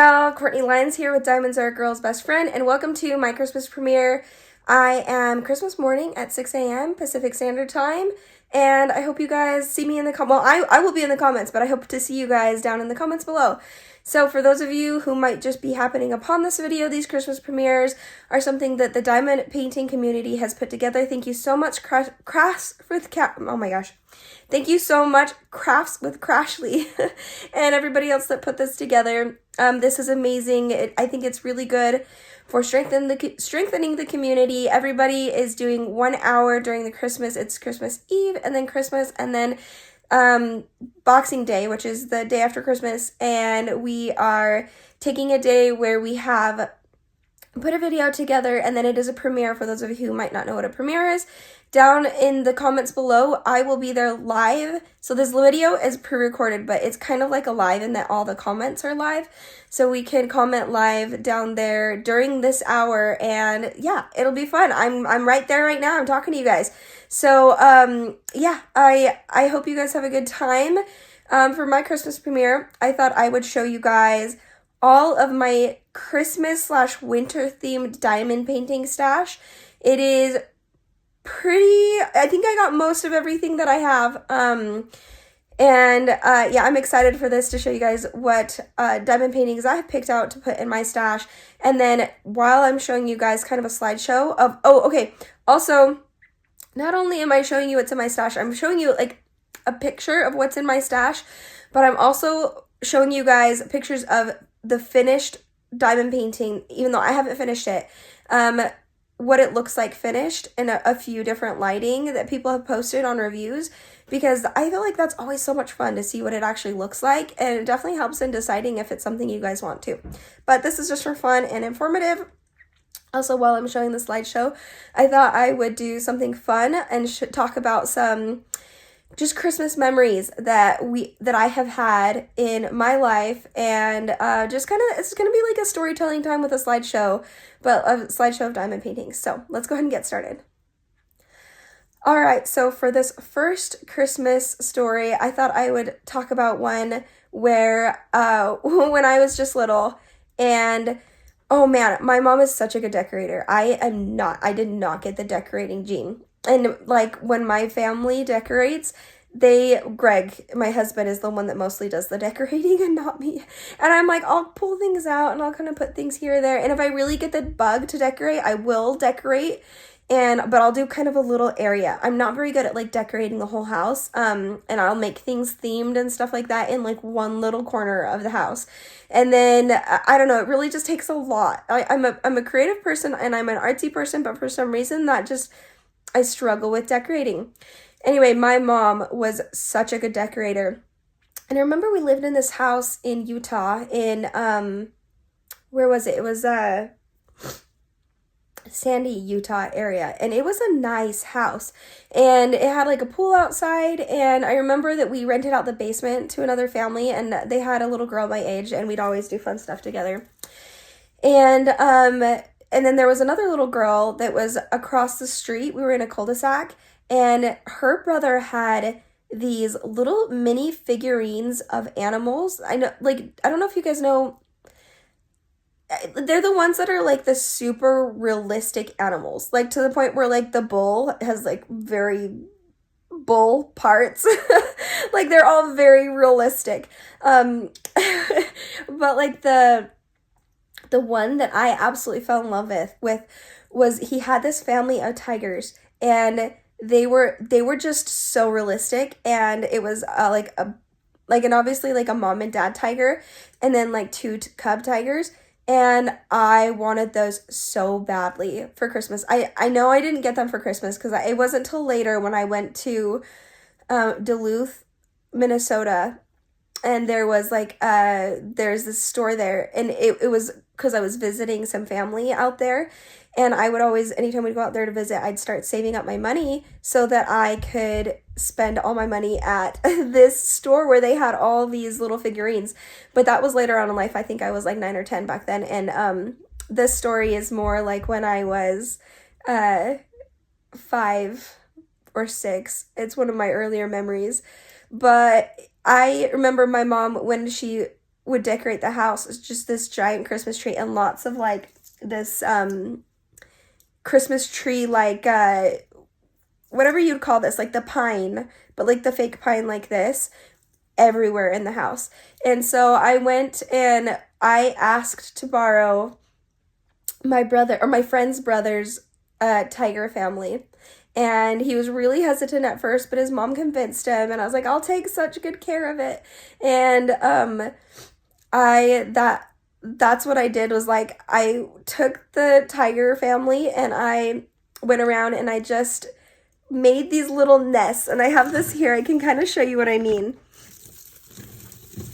y'all, Courtney Lyons here with Diamonds Are a Girl's Best Friend, and welcome to my Christmas premiere. I am Christmas morning at 6 a.m. Pacific Standard Time, and I hope you guys see me in the well, I will be in the comments, but I hope to see you guys down in the comments below. So for those of you who might just be happening upon this video, these Christmas premieres are something that the diamond painting community has put together. Thank you so much, Thank you so much, Crafts with Crashly, and everybody else that put this together. This is amazing. I think it's really good for strengthening the community. Everybody is doing 1 hour during the Christmas. It's Christmas Eve, and then Christmas, and then Boxing Day, which is the day after Christmas, and we are taking a day where we have put a video together, and then it is a premiere. For those of you who might not know what a premiere is, down in the comments below, I will be there live. So this video is pre-recorded, but it's kind of like a live in that all the comments are live. So we can comment live down there during this hour, and yeah, it'll be fun. I'm right there right now. I'm talking to you guys. So yeah, I hope you guys have a good time. For my Christmas premiere, I thought I would show you guys all of my Christmas/winter themed diamond painting stash. It is I think I got most of everything that I have. Yeah, I'm excited for this to show you guys what diamond paintings I have picked out to put in my stash. And then while I'm showing you guys kind of a slideshow of, okay. Also, not only am I showing you what's in my stash, I'm showing you like a picture of what's in my stash, but I'm also showing you guys pictures of the finished diamond painting, even though I haven't finished it. What it looks like finished in a few different lighting that people have posted on reviews, because I feel like that's always so much fun to see what it actually looks like, and it definitely helps in deciding if it's something you guys want to. But this is just for fun and informative. Also, while I'm showing the slideshow, I thought I would do something fun and talk about some just Christmas memories that I have had in my life, and just kind of, it's gonna be like a storytelling time with a slideshow, but a slideshow of diamond paintings. So let's go ahead and get started. All right, so for this first Christmas story, I thought I would talk about one where when I was just little, and oh man, my mom is such a good decorator. I did not get the decorating gene. And like when my family decorates, Greg, my husband, is the one that mostly does the decorating and not me. And I'm like, I'll pull things out and I'll kind of put things here or there. And if I really get the bug to decorate, I will decorate. But I'll do kind of a little area. I'm not very good at like decorating the whole house. And I'll make things themed and stuff like that in like one little corner of the house. And then I don't know, it really just takes a lot. I'm a creative person and I'm an artsy person, but for some reason I struggle with decorating. Anyway, my mom was such a good decorator. And I remember we lived in this house in Utah in, where was it? It was Sandy, Utah area. And it was a nice house. And it had like a pool outside. And I remember that we rented out the basement to another family. And they had a little girl my age. And we'd always do fun stuff together. And then there was another little girl that was across the street. We were in a cul-de-sac, and her brother had these little mini figurines of animals. I don't know if you guys know, they're the ones that are like the super realistic animals, like to the point where like the bull has like very bull parts. Like they're all very realistic. But like the one that I absolutely fell in love with was he had this family of tigers, and they were just so realistic, and it was and obviously like a mom and dad tiger, and then like two cub tigers, and I wanted those so badly for Christmas. I know I didn't get them for Christmas because it wasn't till later when I went to Duluth, Minnesota, and there was like there's this store there, and it was because I was visiting some family out there, and I would always, anytime we'd go out there to visit, I'd start saving up my money so that I could spend all my money at this store where they had all these little figurines. But that was later on in life. I think I was like 9 or 10 back then, and this story is more like when I was 5 or 6. It's one of my earlier memories. But I remember my mom, when she would decorate the house. It's just this giant Christmas tree and lots of like this Christmas tree, like whatever you'd call this, like the pine, but like the fake pine like this, everywhere in the house. And so I went and I asked to borrow my brother or my friend's brother's tiger family. And he was really hesitant at first, but his mom convinced him, and I was like, I'll take such good care of it. And that's what I did, was like I took the tiger family and I went around and I just made these little nests, and I have this here. I can kind of show you what I mean.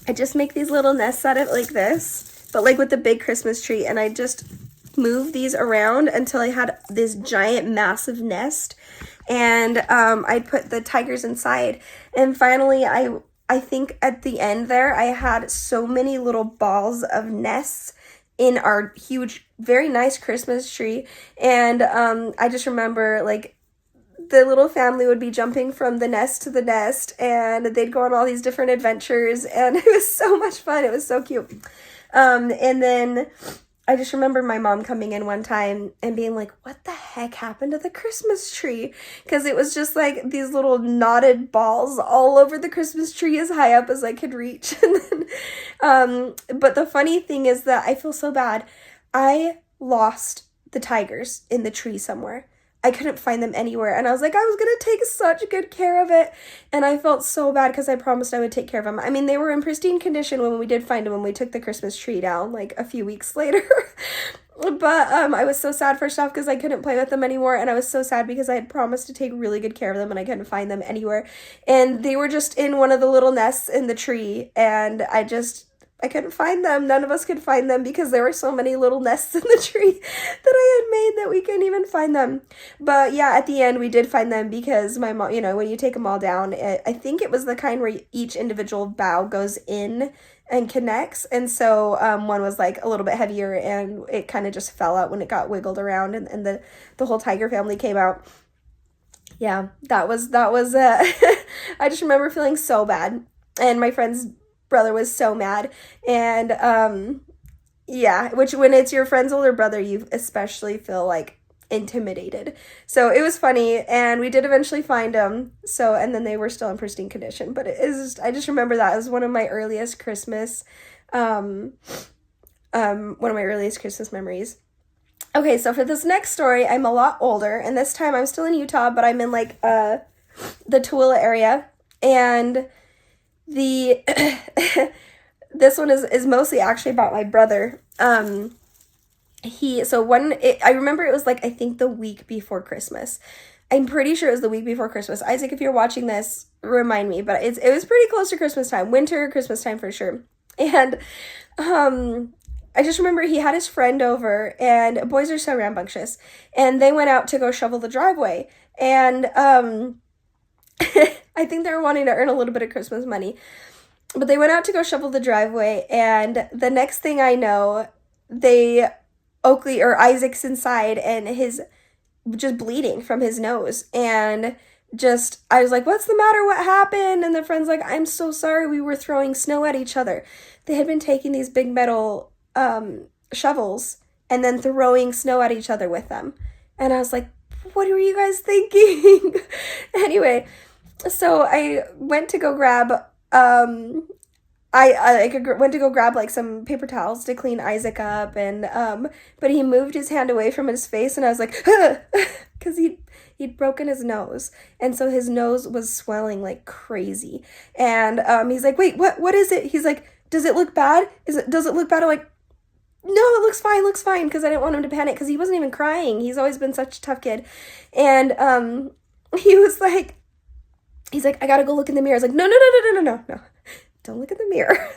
I just make these little nests out of like this, but like with the big Christmas tree, and I just move these around until I had this giant massive nest, and I put the tigers inside. And finally I think at the end there I had so many little balls of nests in our huge, very nice Christmas tree. And I just remember like the little family would be jumping from the nest to the nest, and they'd go on all these different adventures, and it was so much fun. It was so cute. And then I just remember my mom coming in one time and being like, what the heck happened to the Christmas tree? Because it was just like these little knotted balls all over the Christmas tree as high up as I could reach. And then, but the funny thing is that I feel so bad. I lost the tigers in the tree somewhere. I couldn't find them anywhere. And I was like, I was going to take such good care of it. And I felt so bad because I promised I would take care of them. I mean, they were in pristine condition when we did find them, when we took the Christmas tree down, like a few weeks later. But I was so sad, first off, because I couldn't play with them anymore. And I was so sad because I had promised to take really good care of them and I couldn't find them anywhere. And they were just in one of the little nests in the tree. And I couldn't find them. None of us could find them because there were so many little nests in the tree that I had made that we couldn't even find them. But yeah, at the end we did find them because my mom, when you take them all down, I think it was the kind where each individual bough goes in and connects. And so one was like a little bit heavier and it kind of just fell out when it got wiggled around, and the whole tiger family came out. Yeah, that was I just remember feeling so bad. And my friend's brother was so mad. And yeah, which when it's your friend's older brother, you especially feel like intimidated. So it was funny, and we did eventually find them. So, and then they were still in pristine condition, but it is just, I just remember that as one of my earliest Christmas memories. Okay, so for this next story, I'm a lot older, and this time I'm still in Utah, but I'm in like the Tooele area. And the this one is mostly actually about my brother. I remember it was like, I think the week before Christmas. I'm pretty sure it was the week before Christmas. Isaac, if you're watching this, remind me, but it was pretty close to Christmas time, winter Christmas time for sure. And I just remember he had his friend over, and boys are so rambunctious, and they went out to go shovel the driveway. And I think they were wanting to earn a little bit of Christmas money. But they went out to go shovel the driveway, and the next thing I know, Isaac's inside, and his just bleeding from his nose. And I was like, what's the matter? What happened? And the friend's like, I'm so sorry. We were throwing snow at each other. They had been taking these big metal shovels and then throwing snow at each other with them. And I was like, what were you guys thinking? Anyway, so I went to go grab, went to go grab like some paper towels to clean Isaac up, and but he moved his hand away from his face, and I was like, because he'd broken his nose, and so his nose was swelling like crazy. And he's like, wait, what is it? He's like, does it look bad? Does it look bad? I'm like, no, it looks fine, because I didn't want him to panic, because he wasn't even crying. He's always been such a tough kid. And he's like, I gotta go look in the mirror. I was like, no. Don't look in the mirror.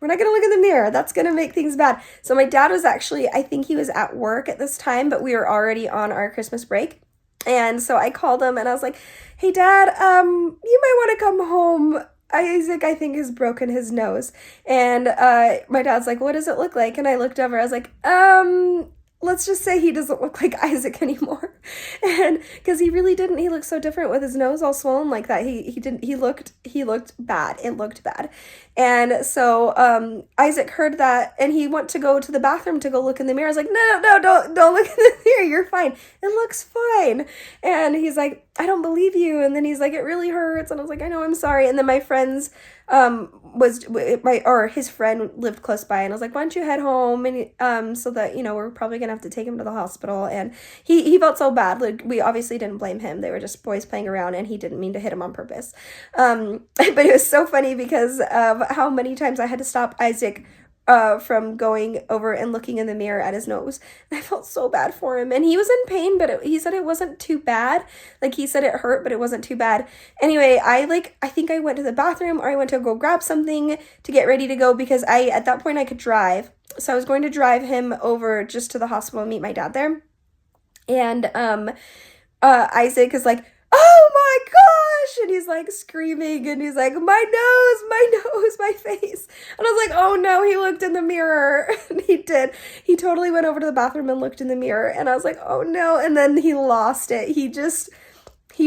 We're not gonna look in the mirror. That's gonna make things bad. So my dad was actually, I think he was at work at this time, but we were already on our Christmas break. And so I called him and I was like, hey Dad, you might want to come home. Isaac, I think, has broken his nose. And my dad's like, what does it look like? And I looked over, I was like, let's just say he doesn't look like Isaac anymore. And because he really didn't, he looked so different with his nose all swollen like that. He looked bad. It looked bad. And so Isaac heard that, and he went to go to the bathroom to go look in the mirror. I was like, no, don't look in the mirror. You're fine. It looks fine. And he's like, I don't believe you. And then he's like, it really hurts. And I was like, I know, I'm sorry. And then my friend's his friend lived close by, and I was like, why don't you head home, and so that, we're probably gonna have to take him to the hospital. And he felt so bad. Like, we obviously didn't blame him. They were just boys playing around, and he didn't mean to hit him on purpose. But it was so funny because of how many times I had to stop Isaac from going over and looking in the mirror at his nose. And I felt so bad for him. And he was in pain, but he said it wasn't too bad. Like, he said it hurt, but it wasn't too bad. Anyway, I think I went to the bathroom, or I went to go grab something to get ready to go, because at that point I could drive. So I was going to drive him over just to the hospital and meet my dad there. And Isaac is like, oh my gosh, and he's like screaming, and he's like, my nose, my face. And I was like, oh no, he looked in the mirror. And he did. He totally went over to the bathroom and looked in the mirror, and I was like, oh no. And then he lost it. He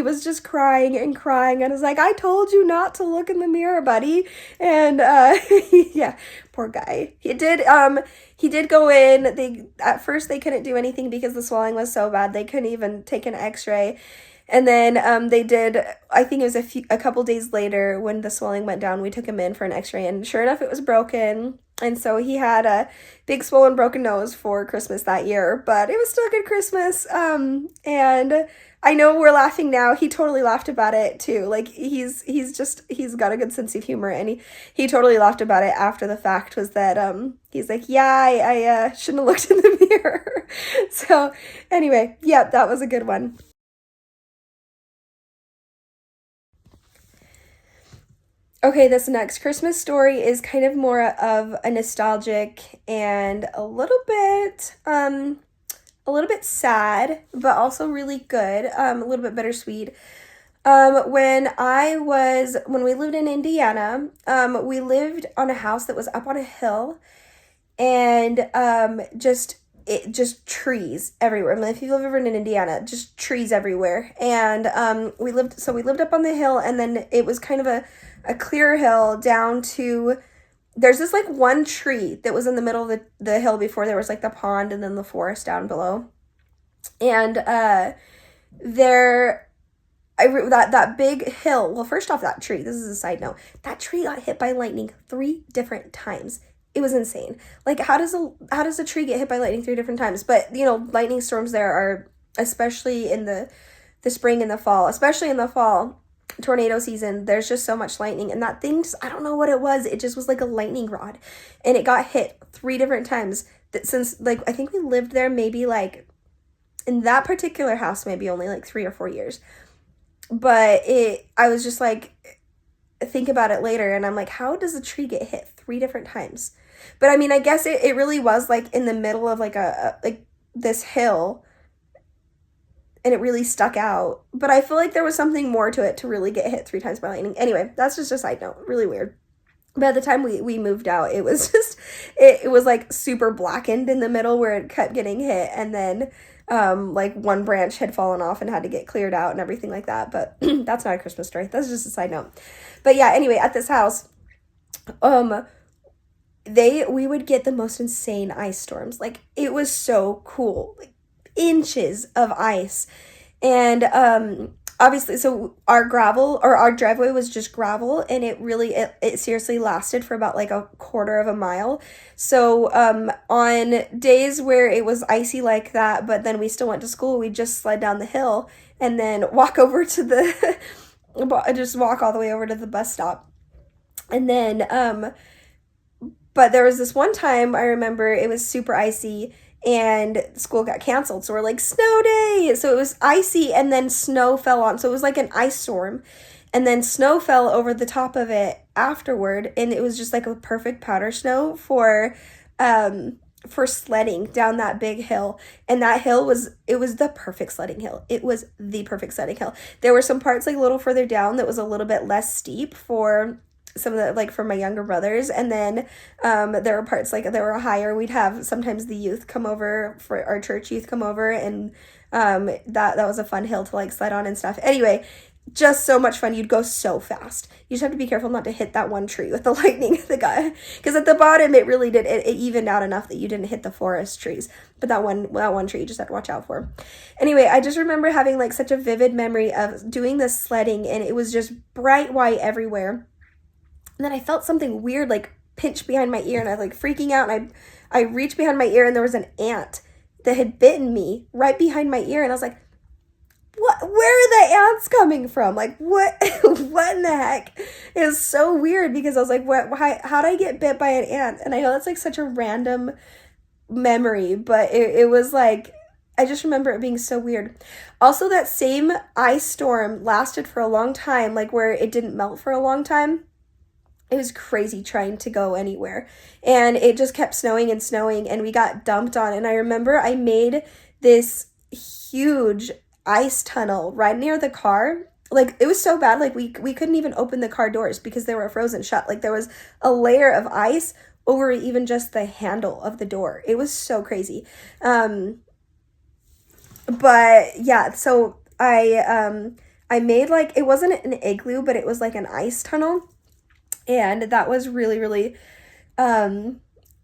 was just crying and crying, and I was like, I told you not to look in the mirror, buddy. And yeah, poor guy. He did go in. At first they couldn't do anything because the swelling was so bad. They couldn't even take an x-ray. And then they did, I think it was a couple days later when the swelling went down, we took him in for an x-ray, and sure enough, it was broken. And so he had a big swollen broken nose for Christmas that year, but it was still a good Christmas. And I know we're laughing now. He totally laughed about it too. Like, he's got a good sense of humor, and he totally laughed about it after the fact. Was that he's like, yeah, I shouldn't have looked in the mirror. So anyway, yeah, that was a good one. Okay, this next Christmas story is kind of more of a nostalgic and a little bit sad, but also really good, a little bit bittersweet. When we lived in Indiana, we lived on a house that was up on a hill, and just trees everywhere. I mean, if you've ever been in Indiana, just trees everywhere. And we lived up on the hill, and then it was kind of a clear hill down to, there's this like one tree that was in the middle of the hill before there was like the pond and then the forest down below. And that big hill, well, first off, that tree, this is a side note, that tree got hit by lightning 3 different times. It was insane. Like, how does a tree get hit by lightning 3 different times? But lightning storms there are, especially in the spring and the fall, especially in the fall, tornado season, there's just so much lightning. And that thing, I don't know what it was, it just was like a lightning rod, and it got hit 3 different times. That since, like, I think we lived there maybe, like, in that particular house, maybe only like 3 or 4 years. But I was just like, think about it later, and I'm like, how does a tree get hit 3 different times? But I mean, I guess it really was like in the middle of like like this hill, and it really stuck out. But I feel like there was something more to it to really get hit 3 times by lightning. Anyway, that's just a side note. Really weird. But at the time we moved out, it was just, it was like super blackened in the middle where it kept getting hit. And then like one branch had fallen off and had to get cleared out and everything like that. But that's not a Christmas story. That's just a side note. But yeah, anyway, at this house, we would get the most insane ice storms. Like, it was so cool. Like, inches of ice. And obviously, so our driveway was just gravel, and it seriously lasted for about like a quarter of a mile. So on days where it was icy like that, but then we still went to school, we'd just sled down the hill and then walk over to just walk all the way over to the bus stop. And then but there was this one time I remember, it was super icy and school got canceled. So we're like, snow day. So it was icy, and then snow fell on. So it was like an ice storm, and then snow fell over the top of it afterward. And it was just like a perfect powder snow for sledding down that big hill. And that hill was the perfect sledding hill. It was the perfect sledding hill. There were some parts like a little further down that was a little bit less steep for some of the, like, for my younger brothers. And then there were parts like that were higher. We'd have sometimes the youth come over, for our church youth come over, and that was a fun hill to like sled on and stuff. Anyway, just so much fun. You'd go so fast. You just have to be careful not to hit that one tree with the lightning, the guy, because at the bottom it really did, it evened out enough that you didn't hit the forest trees, but that one tree you just had to watch out for. Anyway, I just remember having like such a vivid memory of doing this sledding, and it was just bright white everywhere. And then I felt something weird like pinch behind my ear, and I was like freaking out, and I reached behind my ear, and there was an ant that had bitten me right behind my ear, and I was like, where are the ants coming from? Like, what what in the heck? It was so weird, because I was like, how'd I get bit by an ant? And I know that's like such a random memory, but it was like, I just remember it being so weird. Also, that same ice storm lasted for a long time, like where it didn't melt for a long time. It was crazy trying to go anywhere, and it just kept snowing and snowing, and we got dumped on. And I remember I made this huge ice tunnel right near the car. Like, it was so bad, like we couldn't even open the car doors because they were frozen shut. Like, there was a layer of ice over even just the handle of the door. It was so crazy. But yeah, so I made, like, it wasn't an igloo, but it was like an ice tunnel, and that was really, really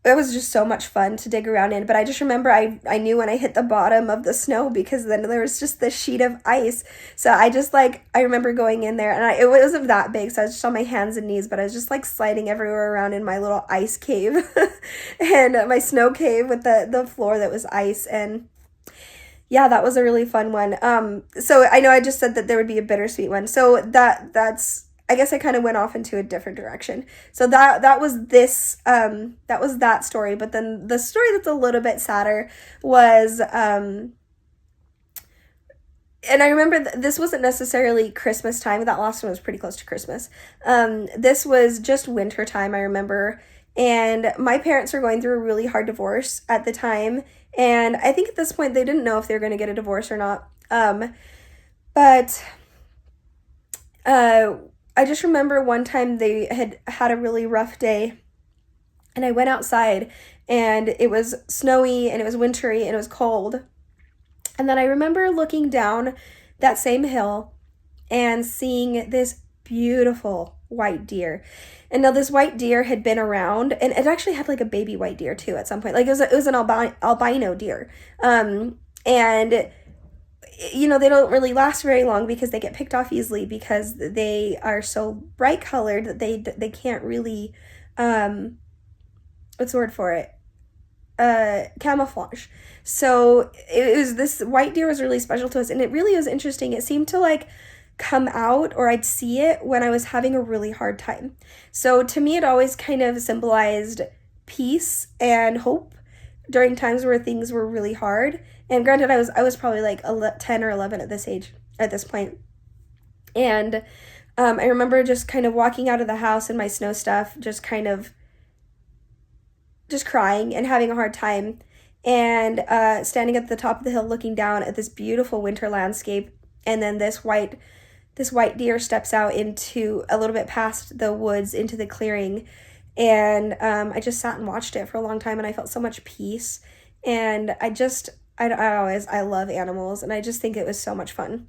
it was just so much fun to dig around in. But I just remember I knew when I hit the bottom of the snow, because then there was just this sheet of ice. So I just, like, I remember going in there, and it wasn't that big, so I was just on my hands and knees, but I was just like sliding everywhere around in my little ice cave and my snow cave with the floor that was ice. And yeah, that was a really fun one. So I know I just said that there would be a bittersweet one. So that's, I guess I kind of went off into a different direction. So that was this, that was that story. But then the story that's a little bit sadder was, and I remember this wasn't necessarily Christmas time. That last one was pretty close to Christmas. This was just winter time, I remember. And my parents were going through a really hard divorce at the time. And I think at this point they didn't know if they were going to get a divorce or not. But I just remember one time they had a really rough day, and I went outside, and it was snowy, and it was wintry, and it was cold. And then I remember looking down that same hill and seeing this beautiful white deer. And now this white deer had been around, and it actually had like a baby white deer too at some point. Like, it was an albino deer. And you know, they don't really last very long because they get picked off easily, because they are so bright colored that they can't really, what's the word for it? Camouflage. So this white deer was really special to us, and it really was interesting. It seemed to like come out, or I'd see it when I was having a really hard time. So to me, it always kind of symbolized peace and hope during times where things were really hard. And granted, I was probably like 10 or 11 at this point. And I remember just kind of walking out of the house in my snow stuff, just kind of just crying and having a hard time, and standing at the top of the hill looking down at this beautiful winter landscape. And then this white deer steps out into a little bit past the woods into the clearing. And I just sat and watched it for a long time, and I felt so much peace. And I love animals, and I just think it was so much fun.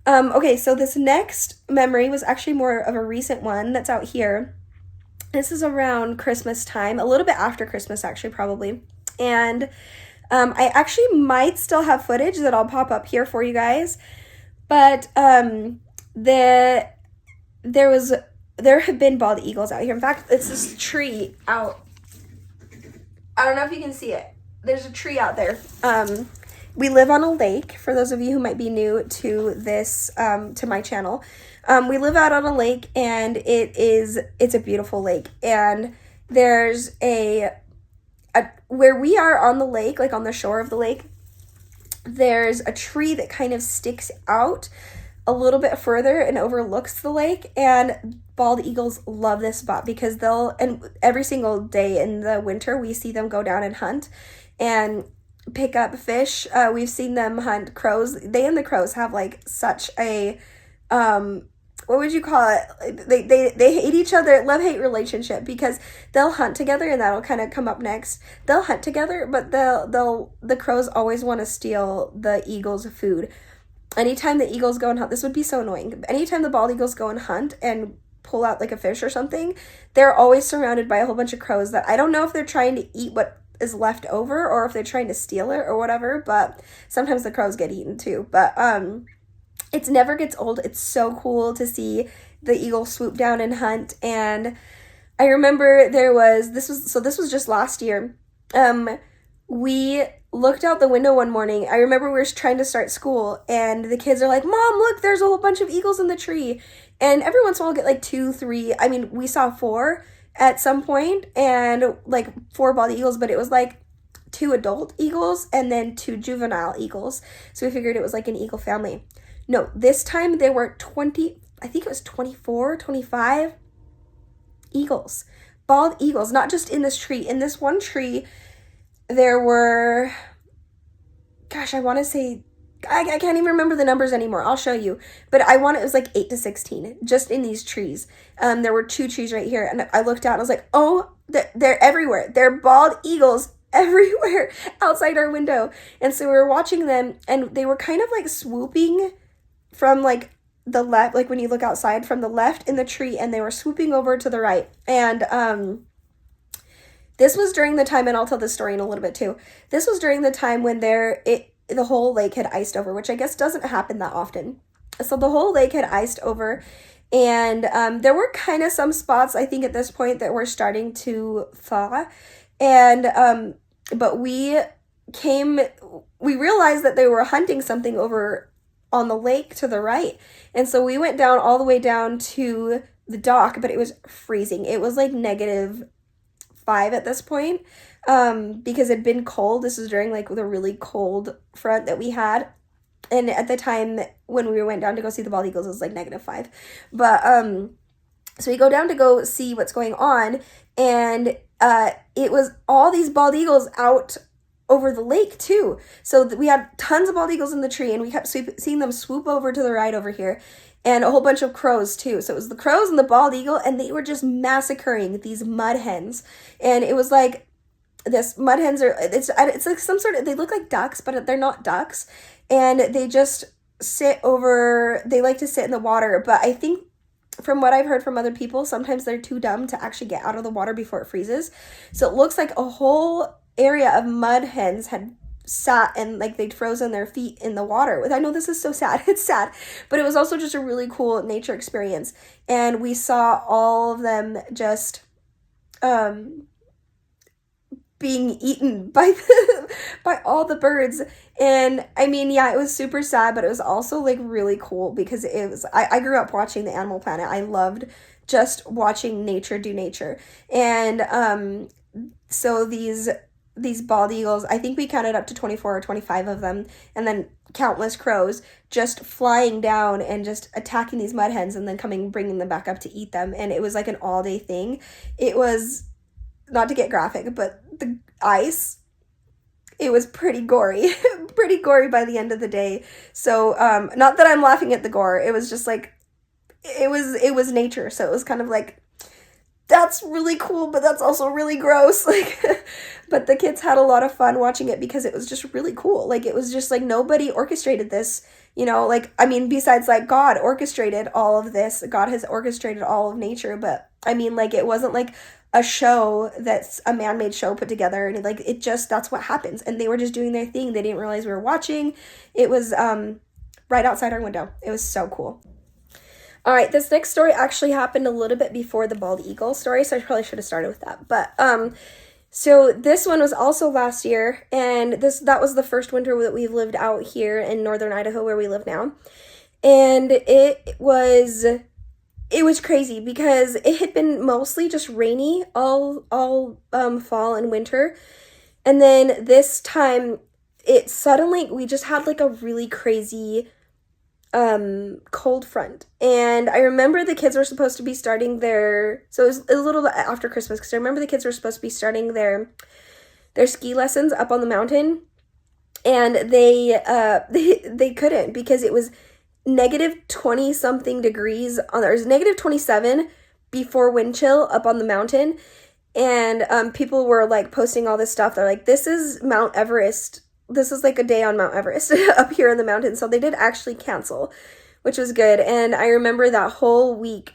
Okay, so this next memory was actually more of a recent one that's out here. This is around Christmas time, a little bit after Christmas, actually, probably. And I actually might still have footage that I'll pop up here for you guys. But there have been bald eagles out here. In fact, it's this tree out. I don't know if you can see it. There's a tree out there. We live on a lake, for those of you who might be new to this, to my channel. We live out on a lake, and it's a beautiful lake. And there's where we are on the lake, like on the shore of the lake, there's a tree that kind of sticks out a little bit further and overlooks the lake. And bald eagles love this spot because and every single day in the winter, we see them go down and hunt and pick up fish. We've seen them hunt crows. They and the crows have like such a, what would you call it? They hate each other, love-hate relationship, because they'll hunt together, and that'll kind of come up next. They'll hunt together, but the crows always want to steal the eagles' food. anytime the eagles go and hunt, this would be so annoying. Anytime the bald eagles go and hunt and pull out like a fish or something, they're always surrounded by a whole bunch of crows that I don't know if they're trying to eat what is left over or if they're trying to steal it or whatever, but sometimes the crows get eaten too. But it never gets old. It's so cool to see the eagle swoop down and hunt. And I remember this was just last year. We looked out the window one morning. I remember we were trying to start school and the kids are like, Mom, look, there's a whole bunch of eagles in the tree. And every once in a while we'll get like 2, 3. I mean, we saw 4 at some point and like 4 bald eagles, but it was like 2 adult eagles and then 2 juvenile eagles. So we figured it was like an eagle family. No, this time there were 20, I think it was 24, 25 eagles. Bald eagles, not just in this tree. In this one tree, there were, gosh, I want to say, I can't even remember the numbers anymore. I'll show you. But it was like 8 to 16 just in these trees. There were 2 trees right here. And I looked out and I was like, oh, they're everywhere. They're bald eagles everywhere outside our window. And so we were watching them and they were kind of like swooping from like the left, like when you look outside from the left in the tree, and they were swooping over to the right. And this was during the time, and I'll tell this story in a little bit too. This was during the time when the whole lake had iced over, which I guess doesn't happen that often. So the whole lake had iced over, and there were kind of some spots, I think at this point, that were starting to thaw. And but we realized that they were hunting something over on the lake to the right. And so we went down all the way down to the dock, but it was freezing. It was like -5 at this point, because it'd been cold. This was during like the really cold front that we had. And at the time when we went down to go see the bald eagles, it was like -5. But so we go down to go see what's going on, and it was all these bald eagles out over the lake too. So we had tons of bald eagles in the tree, and we kept seeing them swoop over to the right over here, and a whole bunch of crows too. So it was the crows and the bald eagle, and they were just massacring these mud hens. And it was like, this mud hens it's like some sort of, they look like ducks, but they're not ducks. And they just they like to sit in the water. But I think from what I've heard from other people, sometimes they're too dumb to actually get out of the water before it freezes. So it looks like a whole area of mud hens had sat and like they'd frozen their feet in the water. I know this is so sad. It's sad, but it was also just a really cool nature experience. And we saw all of them just being eaten by by all the birds. And I mean, yeah, it was super sad, but it was also like really cool because I grew up watching the Animal Planet. I loved just watching nature do nature. And so these bald eagles, I think we counted up to 24 or 25 of them, and then countless crows just flying down and just attacking these mud hens and then bringing them back up to eat them. And it was like an all-day thing. It was, not to get graphic, but the ice, it was pretty gory, pretty gory by the end of the day. So not that I'm laughing at the gore, it was just like, it was nature. So it was kind of like, that's really cool, but that's also really gross. Like, but the kids had a lot of fun watching it because it was just really cool. Like, it was just like nobody orchestrated this, like, I mean, besides like God orchestrated all of this. God has orchestrated all of nature, but I mean, like, it wasn't like a show that's a man-made show put together, and like, it just, that's what happens. And they were just doing their thing. They didn't realize we were watching. It was right outside our window. It was so cool. All right, this next story actually happened a little bit before the bald eagle story, so I probably should have started with that. But so this one was also last year, and that was the first winter that we've lived out here in northern Idaho where we live now. And it was crazy because it had been mostly just rainy all fall and winter. And then this time we just had like a really crazy cold front. And I remember the kids were supposed to be starting so it was a little bit after Christmas, because I remember the kids were supposed to be starting their ski lessons up on the mountain, and they couldn't because it was -20 something degrees there was -27 before wind chill up on the mountain. And people were like posting all this stuff. They're like, this is Mount Everest this is like a day on Mount Everest up here in the mountains. So they did actually cancel, which was good. And I remember that whole week,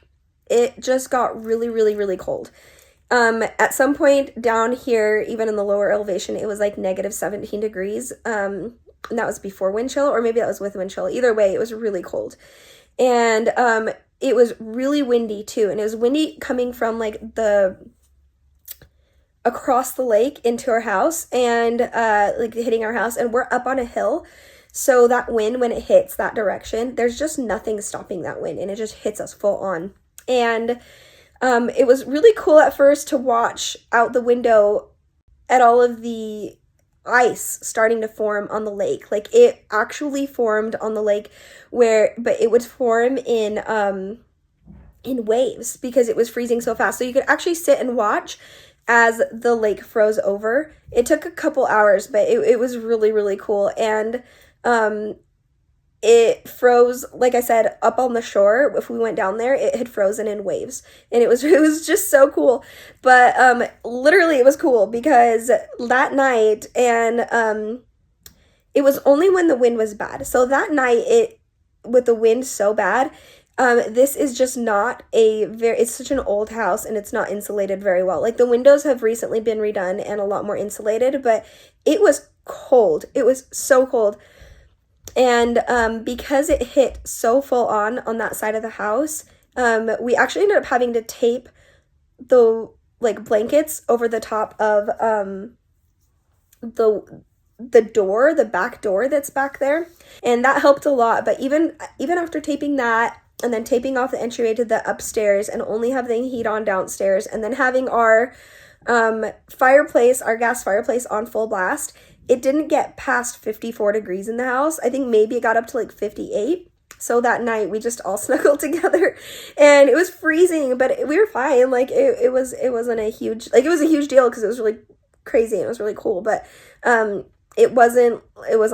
it just got really, really, really cold. At some point down here, even in the lower elevation, it was like negative 17 degrees. And that was before wind chill, or maybe that was with wind chill. Either way, it was really cold. And it was really windy too. And it was windy coming from like across the lake into our house, and like hitting our house, and we're up on a hill. So that wind, when it hits that direction, there's just nothing stopping that wind, and it just hits us full on. And it was really cool at first to watch out the window at all of the ice starting to form on the lake. Like, it actually formed on the lake but it would form in waves because it was freezing so fast. So you could actually sit and watch as the lake froze over. It took a couple hours, but it was really, really cool. And it froze, like I said, up on the shore. If we went down there, it had frozen in waves, and it was just so cool. But literally it was cool because that night, and it was only when the wind was bad. So that night, with the wind so bad, this is just not it's such an old house, and it's not insulated very well. Like, the windows have recently been redone and a lot more insulated, but it was cold. It was so cold. And because it hit so full on that side of the house, we actually ended up having to tape the like blankets over the top of the door, the back door that's back there, and that helped a lot. But even after taping that, and then taping off the entryway to the upstairs, and only having heat on downstairs, and then having our fireplace, our gas fireplace, on full blast, it didn't get past 54 degrees in the house. I think maybe it got up to like 58. So that night we just all snuggled together, and it was freezing, but we were fine. Like, it wasn't a huge, like, it was a huge deal because it was really crazy and it was really cool, but it wasn't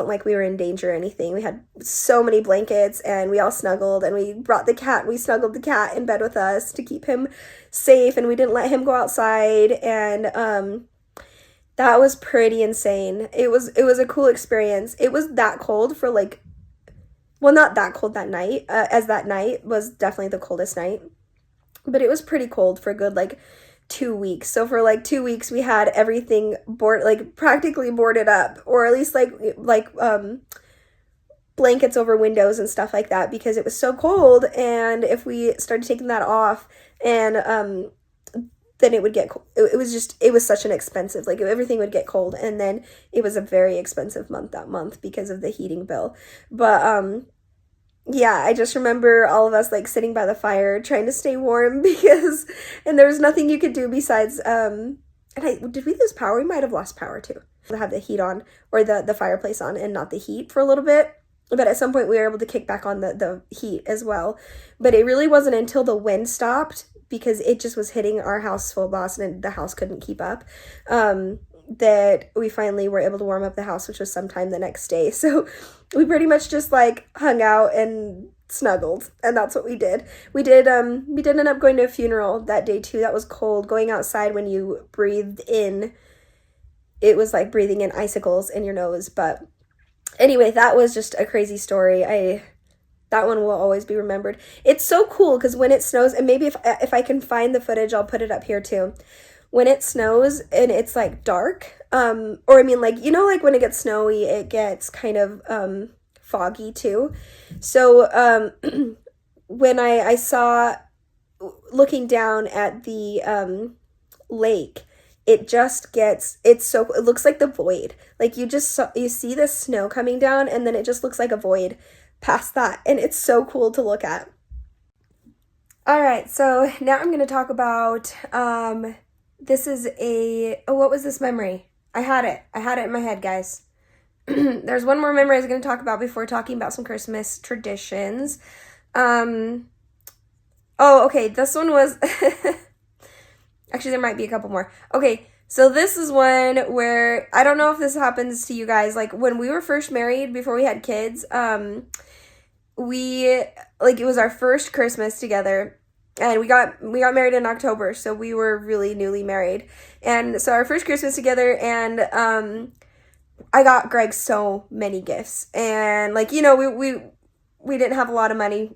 like we were in danger or anything. We had so many blankets, and we all snuggled, and we brought the cat. We snuggled the cat in bed with us to keep him safe, and we didn't let him go outside. And that was pretty insane. It was a cool experience. It was that cold for like, well, not that cold that night, as that night was definitely the coldest night, but it was pretty cold for a good like 2 weeks. So for like 2 weeks we had everything practically boarded up, or at least like blankets over windows and stuff like that, because it was so cold. And if we started taking that off, and then it would get cold. It was such an expensive, like, everything would get cold, and then it was a very expensive month that month because of the heating bill. But yeah, I just remember all of us like sitting by the fire trying to stay warm and there was nothing you could do besides did we lose power? We might have lost power too. To have the heat on, or the fireplace on, and not the heat for a little bit. But at some point we were able to kick back on the heat as well. But it really wasn't until the wind stopped, because it just was hitting our house full blast and the house couldn't keep up, that we finally were able to warm up the house, which was sometime the next day. So we pretty much just like hung out and snuggled, and that's what we did. We did end up going to a funeral that day too. That was cold. Going outside, when you breathed in, it was like breathing in icicles in your nose. But anyway, that was just a crazy story. That one will always be remembered. It's so cool because when it snows, and maybe if I can find the footage, I'll put it up here too. When it snows and it's like dark, or I mean, like, you know, like when it gets snowy, it gets kind of foggy too. So when I saw, looking down at the lake, it looks like the void. Like, you see the snow coming down, and then it just looks like a void past that, and it's so cool to look at. All right, so now I'm going to talk about this is what was this memory? I had it in my head, guys. There's one more memory I was going to talk about before talking about some Christmas traditions. Okay, this one was actually, there might be a couple more. Okay, so this is one where, I don't know if this happens to you guys, like when we were first married, before we had kids, it was our first Christmas together, and we got married in October, so we were really newly married. And so our first Christmas together, and I got Greg so many gifts, and like, you know, we didn't have a lot of money,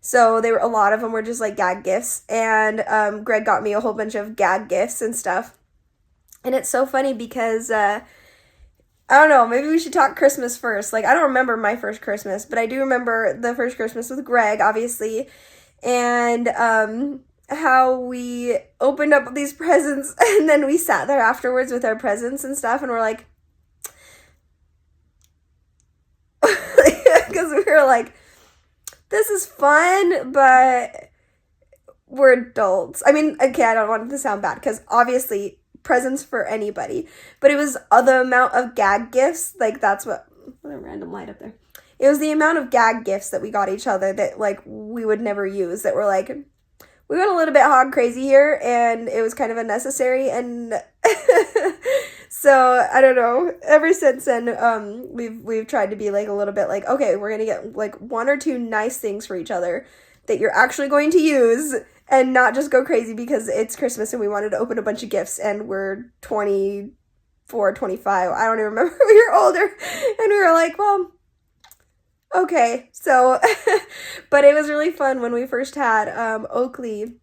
so a lot of them were just like gag gifts, and Greg got me a whole bunch of gag gifts and stuff. And it's so funny because I don't know, maybe we should talk Christmas first. Like, I don't remember my first Christmas, but I do remember the first Christmas with Greg, obviously, and how we opened up these presents, and then we sat there afterwards with our presents and stuff, and we're like, because we were like, this is fun, but we're adults. I mean, okay, I don't want it to sound bad, because obviously presents for anybody, but it was the amount of gag gifts, like that's what a random light up there. It was the amount of gag gifts that we got each other that like we would never use, that were like, we went a little bit hog crazy here, and it was kind of unnecessary, and so I don't know, ever since then we've tried to be like a little bit like, okay, we're gonna get like 1 or 2 nice things for each other that you're actually going to use, and not just go crazy because it's Christmas and we wanted to open a bunch of gifts and we're 24, 25, I don't even remember, we were older, and we were like, well, okay, so, but it was really fun when we first had Oakley.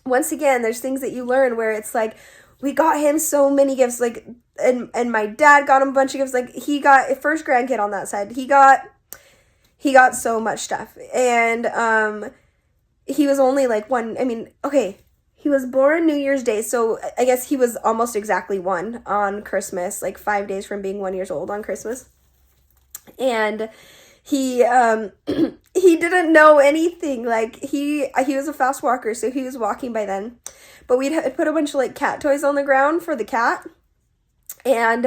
Once again, there's things that you learn where it's like, we got him so many gifts, like, and my dad got him a bunch of gifts, like, he got, first grandkid on that side, he got so much stuff, and, he was only like he was born New Year's Day, so I guess he was almost exactly 1 on Christmas, like 5 days from being 1 year old on Christmas, and he he didn't know anything, like he was a fast walker, so he was walking by then, but we'd put a bunch of like cat toys on the ground for the cat, and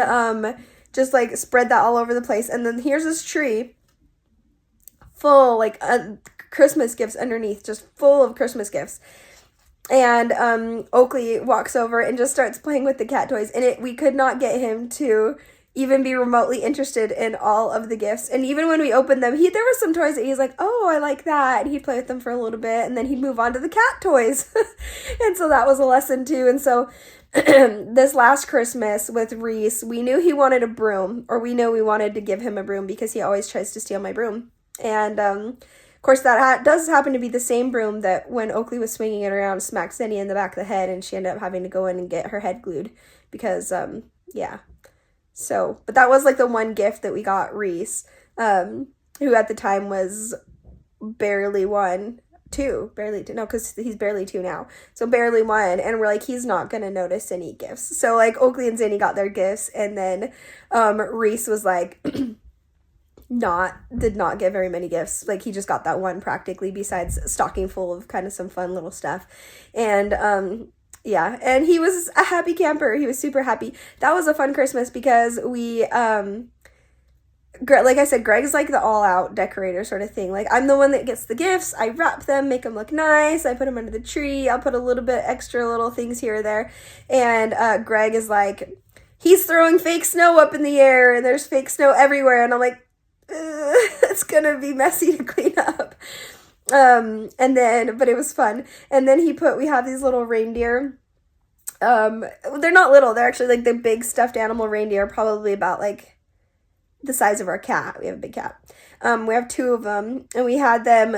just like spread that all over the place, and then here's this tree full like Christmas gifts underneath, just full of Christmas gifts, and Oakley walks over and just starts playing with the cat toys, and we could not get him to even be remotely interested in all of the gifts. And even when we opened them, there were some toys that he's like, oh, I like that, and he'd play with them for a little bit, and then he'd move on to the cat toys. And so that was a lesson too. And so this last Christmas with Reese, we knew he wanted a broom, or we knew we wanted to give him a broom because he always tries to steal my broom. And of course that does happen to be the same broom that when Oakley was swinging it around smacked Zenny in the back of the head, and she ended up having to go in and get her head glued because yeah. So, but that was like the one gift that we got Reese, who at the time was barely 2, because he's barely 2 now, so barely 1, and we're like, he's not gonna notice any gifts. So like Oakley and Zenny got their gifts, and then Reese was like did not get very many gifts, like he just got that one practically, besides a stocking full of kind of some fun little stuff, and yeah, and he was a happy camper. He was super happy. That was a fun Christmas because we, like I said, Greg's like the all-out decorator sort of thing. Like, I'm the one that gets the gifts. I wrap them, make them look nice. I put them under the tree. I'll put a little bit extra little things here or there. And Greg is like, he's throwing fake snow up in the air, and there's fake snow everywhere. And I'm like, it's gonna be messy to clean up. But it was fun. And then we have these little reindeer. They're not little, they're actually like the big stuffed animal reindeer, probably about like the size of our cat. We have a big cat. We have 2 of them, and we had them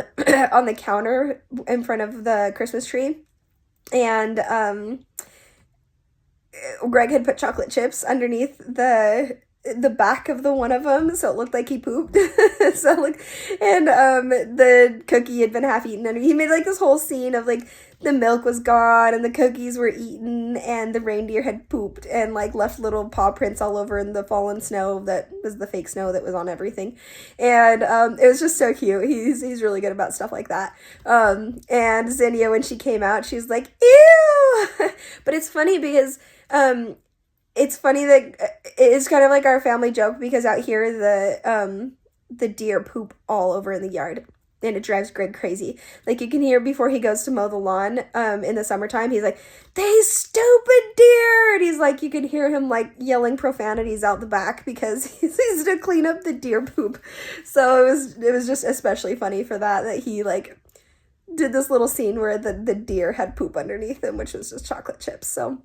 on the counter in front of the Christmas tree. And Greg had put chocolate chips underneath the back of the one of them, so it looked like he pooped. So like, and the cookie had been half eaten, and he made like this whole scene of like the milk was gone and the cookies were eaten and the reindeer had pooped and like left little paw prints all over in the fallen snow that was the fake snow that was on everything. And it was just so cute. He's really good about stuff like that. And Zinnia, when she came out, she was like, ew. But it's funny because it's funny that it's kind of like our family joke, because out here the deer poop all over in the yard, and it drives Greg crazy. Like, you can hear before he goes to mow the lawn in the summertime, he's like, "They stupid deer!" And he's like, you can hear him like yelling profanities out the back because he's to clean up the deer poop. So it was just especially funny for that he like did this little scene where the deer had poop underneath him, which was just chocolate chips. So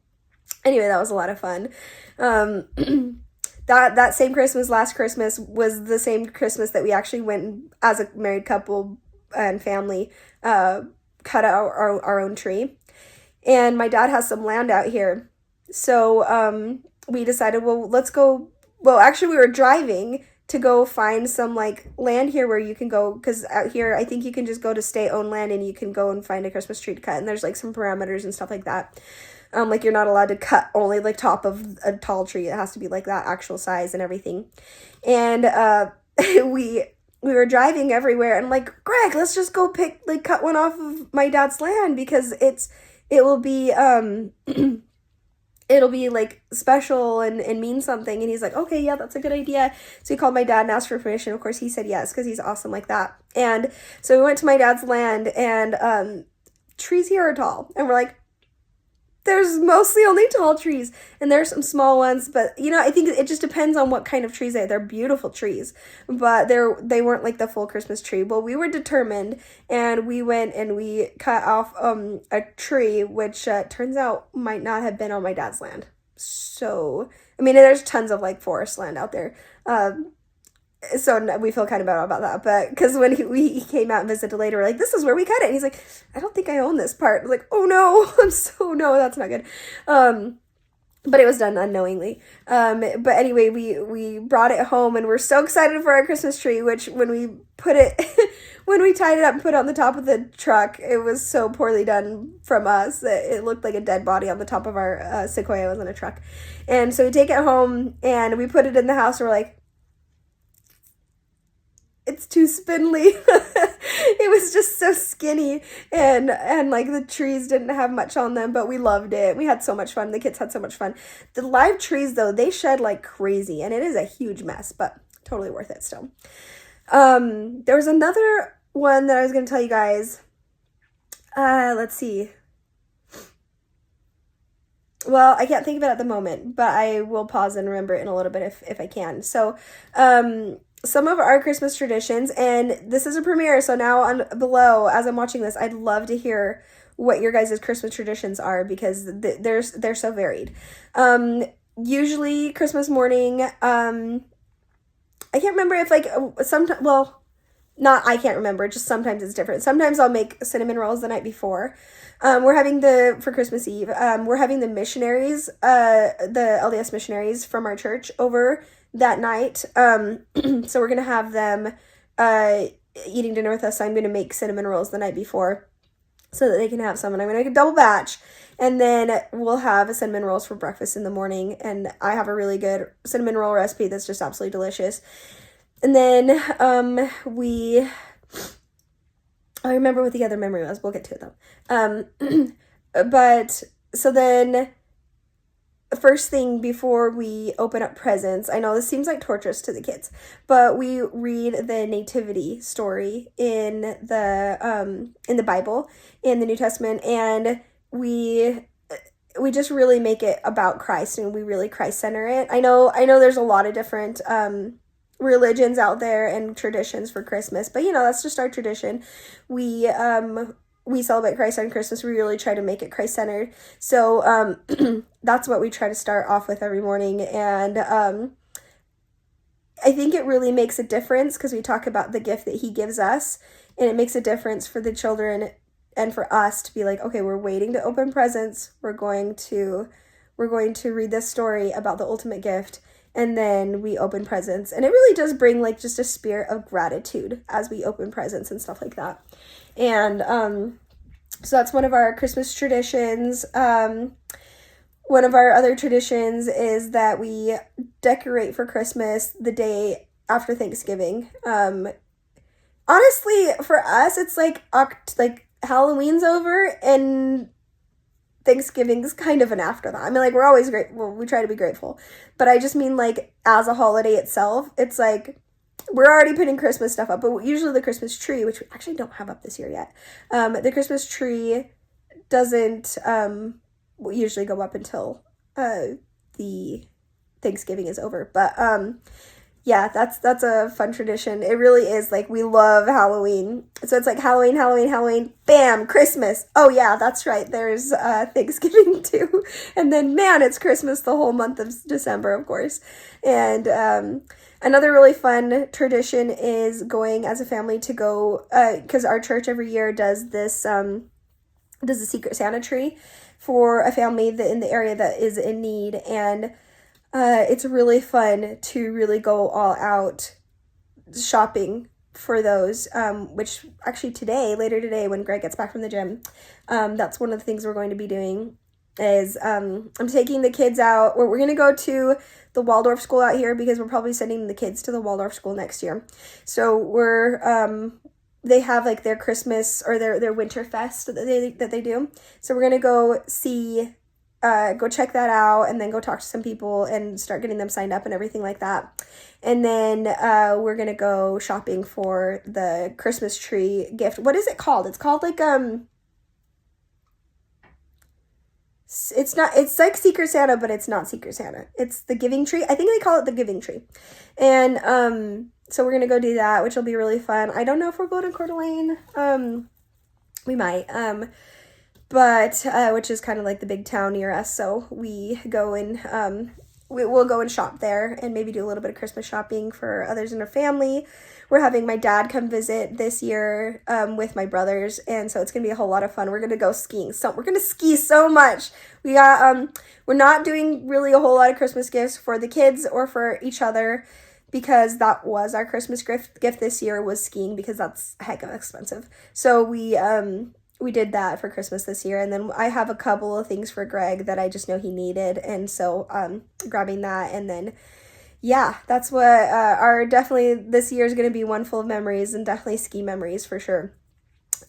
anyway, that was a lot of fun. Then that same Christmas, last Christmas, was the same Christmas that we actually went as a married couple and family, cut out our own tree. And my dad has some land out here. So we decided, well, let's go. Well, actually, we were driving to go find some like land here where you can go, because out here I think you can just go to state-owned land and you can go and find a Christmas tree to cut, and there's like some parameters and stuff like that. Like you're not allowed to cut only like top of a tall tree. It has to be like that actual size and everything. And we were driving everywhere, and I'm like, Greg, let's just go cut one off of my dad's land, because it will be it'll be like special and mean something. And he's like, okay, yeah, that's a good idea. So he called my dad and asked for permission. Of course he said yes, because he's awesome like that. And so we went to my dad's land, and trees here are tall, and we're like, there's mostly only tall trees, and there's some small ones, but I think it just depends on what kind of trees they are. They're beautiful trees, but they weren't like the full Christmas tree. Well, we were determined, and we went and we cut off a tree, which turns out might not have been on my dad's land. So I mean, there's tons of like forest land out there. So we feel kind of bad about that, but because when he came out and visited later, we're like, this is where we cut it, and he's like, I don't think I own this part. I was like, oh no, no, that's not good. But it was done unknowingly. But anyway, we brought it home, and we're so excited for our Christmas tree, which when we when we tied it up and put it on the top of the truck, it was so poorly done from us that it looked like a dead body on the top of our Sequoia. Was in a truck. And so we take it home, and we put it in the house, and we're like, it's too spindly. It was just so skinny, and like the trees didn't have much on them, but we loved it. We had so much fun. The kids had so much fun. The live trees though, they shed like crazy, and it is a huge mess, but totally worth it still. There was another one that I was going to tell you guys. Let's see. Well, I can't think of it at the moment, but I will pause and remember it in a little bit if I can. So, some of our Christmas traditions, and this is a premiere, so now below, as I'm watching this, I'd love to hear what your guys' Christmas traditions are, because they're so varied. Usually Christmas morning, I can't remember if like sometimes, well, not I can't remember, just sometimes it's different. Sometimes I'll make cinnamon rolls the night before. We're having for Christmas Eve, we're having the missionaries, the LDS missionaries from our church over that night. So we're gonna have them eating dinner with us. So I'm gonna make cinnamon rolls the night before so that they can have some, and I'm gonna make a double batch, and then we'll have cinnamon rolls for breakfast in the morning. And I have a really good cinnamon roll recipe that's just absolutely delicious. And then I remember what the other memory was. We'll get to it though. But so then first thing before we open up presents, I know this seems like torturous to the kids, but we read the nativity story in the Bible, in the New Testament, and we just really make it about Christ, and we really Christ center it. I know there's a lot of different religions out there and traditions for Christmas, but that's just our tradition. We celebrate Christ on Christmas. We really try to make it Christ-centered. So that's what we try to start off with every morning. And I think it really makes a difference, because we talk about the gift that he gives us, and it makes a difference for the children and for us to be like, okay, we're waiting to open presents. We're going to read this story about the ultimate gift, and then we open presents. And it really does bring like just a spirit of gratitude as we open presents and stuff like that. And so that's one of our Christmas traditions. One of our other traditions is that we decorate for Christmas the day after Thanksgiving. Honestly, for us, it's like Halloween's over and Thanksgiving's kind of an afterthought. I mean, like, we're always grateful. We try to be grateful. But I just mean, like, as a holiday itself, it's like, we're already putting Christmas stuff up. But usually the Christmas tree, which we actually don't have up this year yet, the Christmas tree doesn't usually go up until the Thanksgiving is over. But Yeah, that's a fun tradition. It really is. Like, we love Halloween. So it's like Halloween, Halloween, Halloween, bam, Christmas. Oh yeah, that's right. There's Thanksgiving too. And then man, it's Christmas the whole month of December, of course. And another really fun tradition is going as a family to go because our church every year does a Secret Santa tree for a family that in the area that is in need. And it's really fun to really go all out shopping for those, which actually later today, when Greg gets back from the gym, that's one of the things we're going to be doing is I'm taking the kids out. We're going to go to the Waldorf school out here because we're probably sending the kids to the Waldorf school next year. So they have like their Christmas or their winter fest that they do. So we're going to go see go check that out and then go talk to some people and start getting them signed up and everything like that. And then we're gonna go shopping for the Christmas tree gift. What is it called? It's called like it's like Secret Santa, but it's not Secret Santa. It's the Giving Tree. I think they call it the Giving Tree. And so we're gonna go do that, which will be really fun. I don't know if we're going to Coeur d'Alene. We might. But which is kind of like the big town near us, so we go and we'll go and shop there and maybe do a little bit of Christmas shopping for others in our family. We're having my dad come visit this year with my brothers, and so it's gonna be a whole lot of fun. We're gonna go skiing. So we're gonna ski so much. We got we're not doing really a whole lot of Christmas gifts for the kids or for each other because that was our Christmas gift this year was skiing because that's heck of expensive. So we did that for Christmas this year, and then I have a couple of things for Greg that I just know he needed, and so grabbing that, and then yeah, that's what our definitely this year is going to be one full of memories, and definitely ski memories for sure.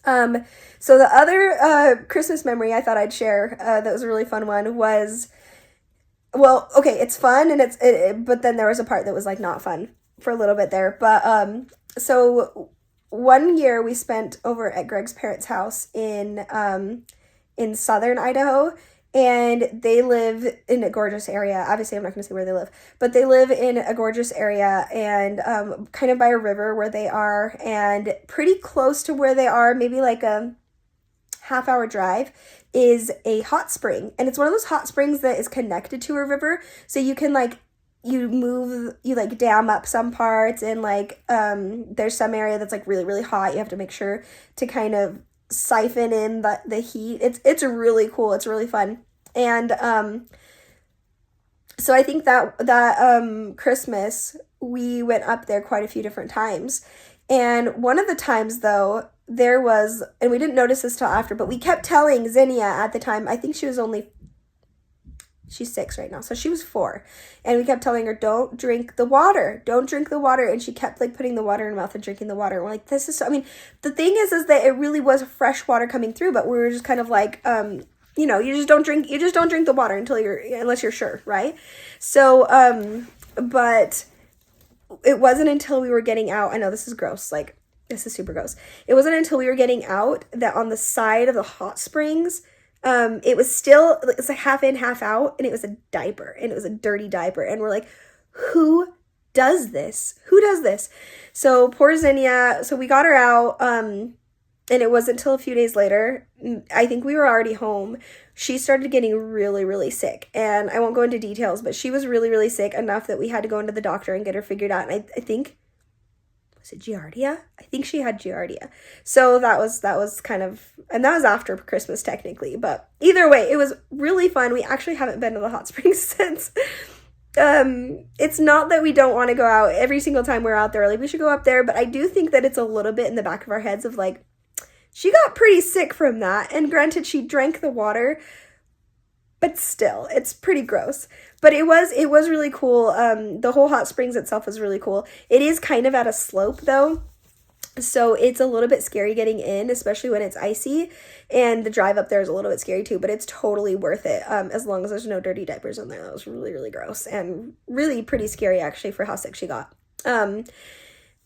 So the other Christmas memory I thought I'd share that was a really fun one was, well, okay, it's fun, and but then there was a part that was like not fun for a little bit there, but so one year we spent over at Greg's parents' house in southern Idaho, and they live in a gorgeous area. Obviously, I'm not going to say where they live, but they live in a gorgeous area and kind of by a river where they are, and pretty close to where they are, maybe like a half-hour drive, is a hot spring. And it's one of those hot springs that is connected to a river, so you can like you like dam up some parts, and like there's some area that's like really really hot. You have to make sure to kind of siphon in the heat. It's really cool. It's really fun. And so I think that Christmas we went up there quite a few different times, and one of the times though there was, and we didn't notice this till after, but we kept telling Zinnia at the time, I think she's 6 right now, so she was 4, and we kept telling her, don't drink the water, and she kept like putting the water in her mouth and drinking the water, and we're like, this is so, I mean, the thing is that it really was fresh water coming through, but we were just kind of like, you just don't drink the water unless you're sure, right? So but it wasn't until we were getting out, I know this is gross, like this is super gross, it wasn't until we were getting out that on the side of the hot springs, it's like half in, half out, and it was a diaper, and it was a dirty diaper, and we're like, who does this? So poor Zinnia, so we got her out, and it wasn't until a few days later, I think we were already home, she started getting really, really sick, and I won't go into details, but she was really, really sick enough that we had to go into the doctor and get her figured out, and I think, was it Giardia? I think she had Giardia. So that was kind of, and that was after Christmas technically, but either way, it was really fun. We actually haven't been to the hot springs since. It's not that we don't want to go out every single time we're out there, like we should go up there, but I do think that it's a little bit in the back of our heads of like, she got pretty sick from that, and granted she drank the water, but still, it's pretty gross. But it was really cool. The whole hot springs itself was really cool. It is kind of at a slope though, so it's a little bit scary getting in, especially when it's icy, and the drive up there is a little bit scary too, but it's totally worth it, as long as there's no dirty diapers in there. That was really, really gross and really pretty scary actually for how sick she got.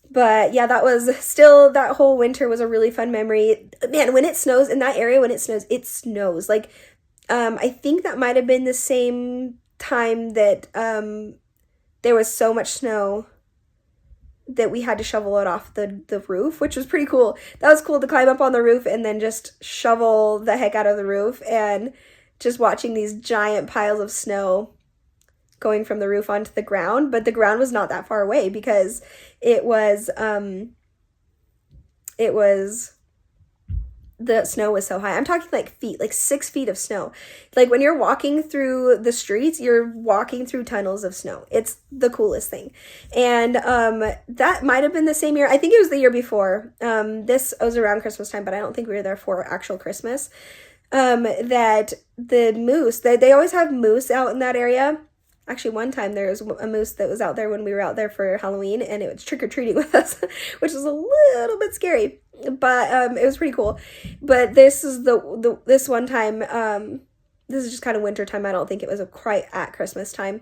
But yeah, that whole winter was a really fun memory. Man, when it snows in that area, it snows. Like, I think that might have been the same time that there was so much snow that we had to shovel it off the roof, which was pretty cool. That was cool to climb up on the roof and then just shovel the heck out of the roof, and just watching these giant piles of snow going from the roof onto the ground. But the ground was not that far away because it was the snow was so high. I'm talking like feet, like 6 feet of snow. Like when you're walking through the streets, you're walking through tunnels of snow. It's the coolest thing. And that might have been the same year. I think it was the year before. This was around Christmas time, but I don't think we were there for actual Christmas. That the moose, they always have moose out in that area. Actually, one time there was a moose that was out there when we were out there for Halloween, and it was trick-or-treating with us, which was a little bit scary, but it was pretty cool. But this is this one time, this is just kind of winter time. I don't think it was quite at Christmas time,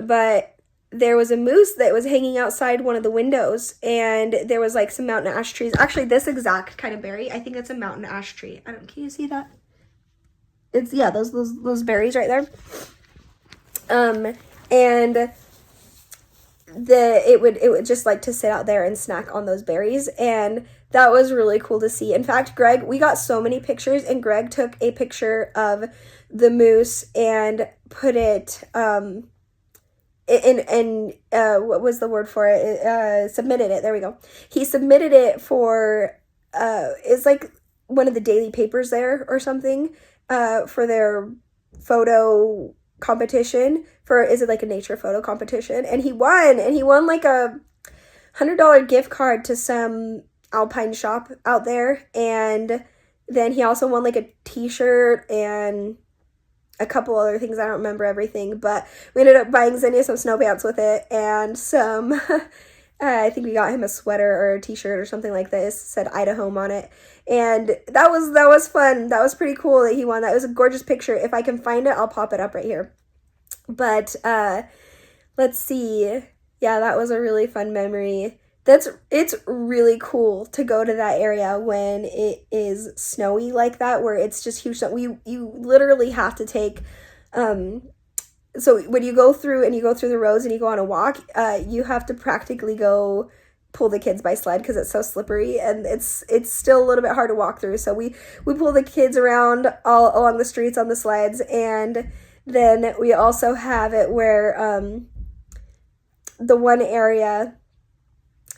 but there was a moose that was hanging outside one of the windows, and there was like some mountain ash trees. Actually, this exact kind of berry, I think it's a mountain ash tree. Can you see that? It's, yeah, those berries right there. And it would just like to sit out there and snack on those berries, and that was really cool to see. In fact, we got so many pictures, and Greg took a picture of the moose and put it what was the word for it? Submitted it. There we go. He submitted it for it's like one of the daily papers there or something, for their photo competition, is it like a nature photo competition, and he won like a $100 gift card to some alpine shop out there, and then he also won like a t-shirt and a couple other things. I don't remember everything, but we ended up buying Xenia some snow pants with it, and some I think we got him a sweater or a t-shirt or something like this, said Idaho on it. And that was fun. That was pretty cool that he won. That was a gorgeous picture. If I can find it, I'll pop it up right here. But let's see. Yeah, that was a really fun memory. It's really cool to go to that area when it is snowy like that, where it's just huge snow. You literally have to take so when you go through the roads and you go on a walk, you have to practically go pull the kids by sled because it's so slippery, and it's still a little bit hard to walk through. So we pull the kids around all along the streets on the sleds, and then we also have it where the one area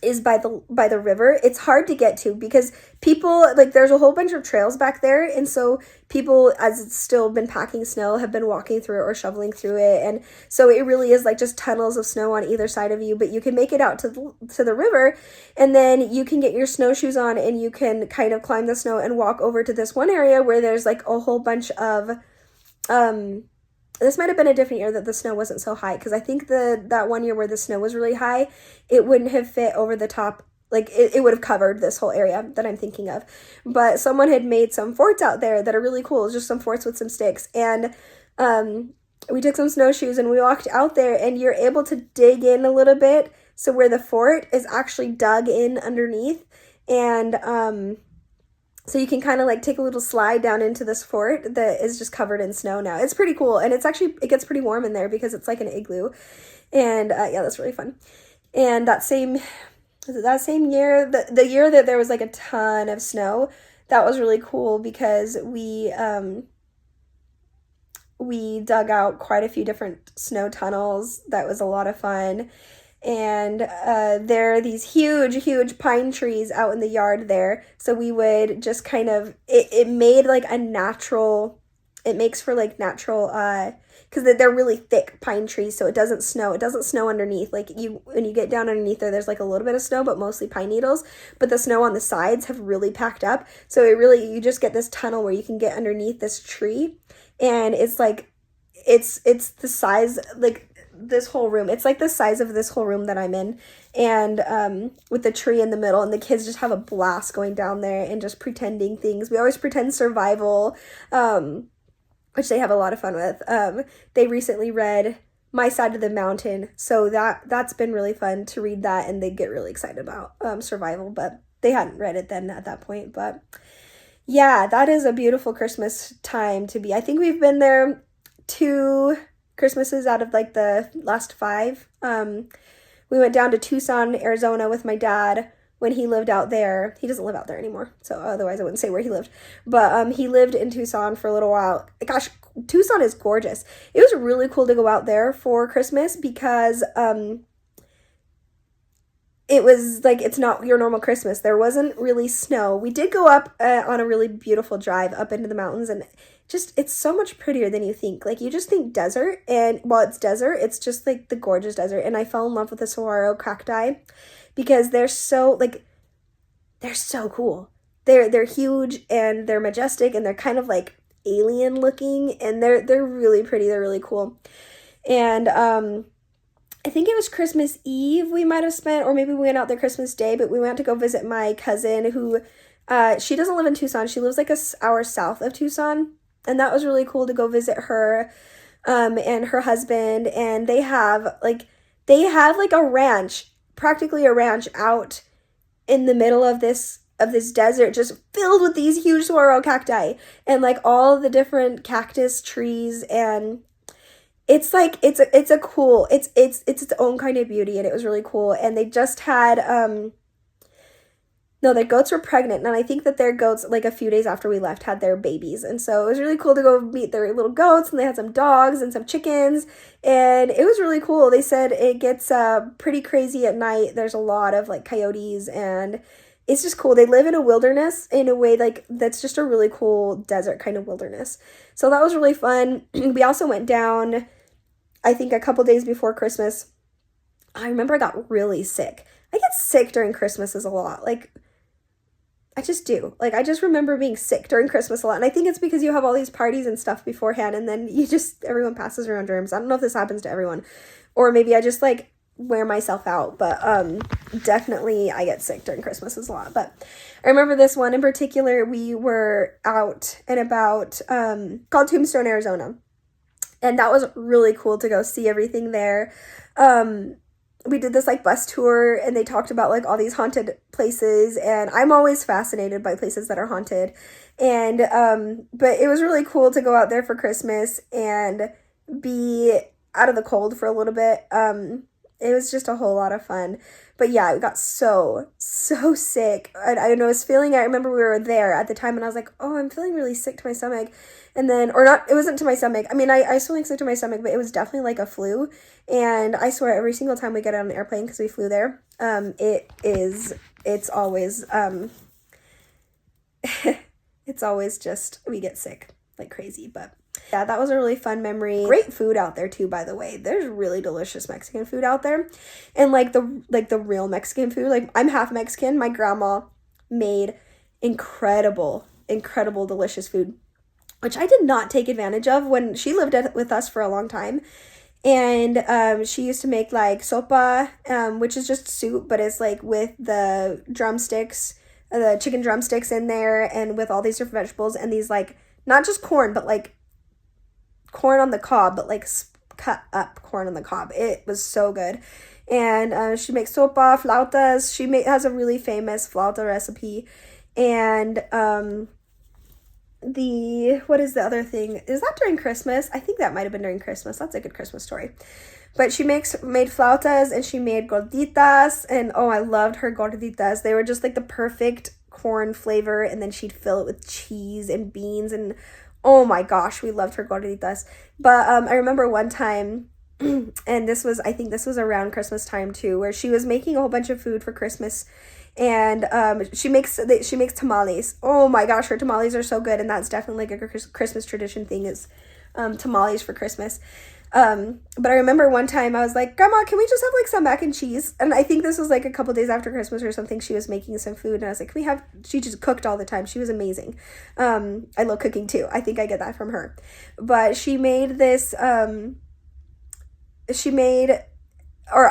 is by the river. It's hard to get to because people, like, there's a whole bunch of trails back there, and so people, as it's still been packing snow, have been walking through it or shoveling through it, and so it really is like just tunnels of snow on either side of you. But you can make it out to the river, and then you can get your snowshoes on, and you can kind of climb the snow and walk over to this one area where there's like a whole bunch of this might have been a different year that the snow wasn't so high, because I think that one year where the snow was really high, it wouldn't have fit over the top. Like, it would have covered this whole area that I'm thinking of. But someone had made some forts out there that are really cool. It's just some forts with some sticks. And we took some snowshoes and we walked out there, and you're able to dig in a little bit. So where the fort is actually dug in underneath. And so you can kind of like take a little slide down into this fort that is just covered in snow now. It's pretty cool. And it gets pretty warm in there because it's like an igloo. And yeah, that's really fun. And that same year, the year that there was like a ton of snow, that was really cool because we dug out quite a few different snow tunnels. That was a lot of fun. And there are these huge pine trees out in the yard there. So we would just kind of, it made like it makes for like natural, because they're really thick pine trees, so it doesn't snow underneath. Like when you get down underneath there's like a little bit of snow, but mostly pine needles, but the snow on the sides have really packed up. So you just get this tunnel where you can get underneath this tree, and it's like, it's the size, like, this whole room, it's like the size of this whole room that I'm in, and with the tree in the middle, and the kids just have a blast going down there and just pretending things. We always pretend survival, which they have a lot of fun with. They recently read My Side of the Mountain, so that's been really fun to read that, and they get really excited about survival, but they hadn't read it then at that point. But yeah, that is a beautiful Christmas time to be. I think we've been there 2 Christmases out of like the last 5. we went down to Tucson, Arizona with my dad when he lived out there. He doesn't live out there anymore, so otherwise I wouldn't say where he lived. But he lived in Tucson for a little while. Gosh, Tucson is gorgeous. It was really cool to go out there for Christmas because it was like, it's not your normal Christmas. There wasn't really snow. We did go up on a really beautiful drive up into the mountains, and just, it's so much prettier than you think. Like, you just think desert, and while it's desert, it's just like the gorgeous desert. And I fell in love with the saguaro cacti because they're so, like, they're so cool. They're huge, and they're majestic, and they're kind of like alien looking, and they're really pretty. They're really cool. And I think it was Christmas Eve we might have spent, or maybe we went out there Christmas Day, but we went to go visit my cousin who, she doesn't live in Tucson. She lives like an hour south of Tucson, and that was really cool to go visit her and her husband. And they have like a ranch, practically a ranch out in the middle of this desert, just filled with these huge saguaro cacti and like all the different cactus trees. And it's like, it's its own kind of beauty, and it was really cool. And they just had, no, their goats were pregnant, and I think that their goats, like a few days after we left, had their babies. And so it was really cool to go meet their little goats, and they had some dogs and some chickens, and it was really cool. They said it gets pretty crazy at night. There's a lot of like coyotes, and it's just cool. They live in a wilderness in a way like that's just a really cool desert kind of wilderness. So that was really fun. We also went down, I think a couple days before Christmas. I remember I got really sick. I get sick during Christmases a lot. Like, I just do. Like, I just remember being sick during Christmas a lot. And I think it's because you have all these parties and stuff beforehand, and then everyone passes around germs. I don't know if this happens to everyone. Or maybe I just, like, wear myself out. But definitely I get sick during Christmases a lot. But I remember this one in particular. We were out and about, called Tombstone, Arizona. And that was really cool to go see everything there. We did this like bus tour, and they talked about like all these haunted places, and I'm always fascinated by places that are haunted. And but it was really cool to go out there for Christmas and be out of the cold for a little bit. It was just a whole lot of fun. But yeah, I got so sick. I was feeling, I remember we were there at the time, and I was like, oh, I'm feeling really sick to my stomach. And then, or not, it wasn't to my stomach. I mean, I still think sick to my stomach, but it was definitely like a flu. And I swear every single time we get on an airplane, because we flew there, it's always, it's always just, we get sick like crazy. But yeah, that was a really fun memory. Great food out there too, by the way. There's really delicious Mexican food out there. And like the real Mexican food. Like, I'm half Mexican. My grandma made incredible delicious food, which I did not take advantage of when she lived with us for a long time. And she used to make like sopa, which is just soup, but it's like with the drumsticks, the chicken drumsticks in there, and with all these different vegetables, and these like, not just corn, but like corn on the cob, but like cut up corn on the cob. It was so good. And she makes sopa, flautas. She has a really famous flauta recipe. And what is the other thing? Is that during Christmas? I think that might have been during Christmas. That's a good Christmas story. But she made flautas, and she made gorditas, and oh, I loved her gorditas. They were just like the perfect corn flavor, and then she'd fill it with cheese and beans, and oh my gosh, we loved her gorditas. But I remember one time, and I think this was around Christmas time too, where she was making a whole bunch of food for Christmas. And she makes tamales. Oh my gosh, her tamales are so good, and that's definitely like a Christmas tradition thing, is tamales for Christmas. But I remember one time I was like, Grandma, can we just have like some mac and cheese? And I think this was like a couple days after Christmas or something. She was making some food, and I was like, she just cooked all the time. She was amazing. I love cooking too. I think I get that from her. But she made this, or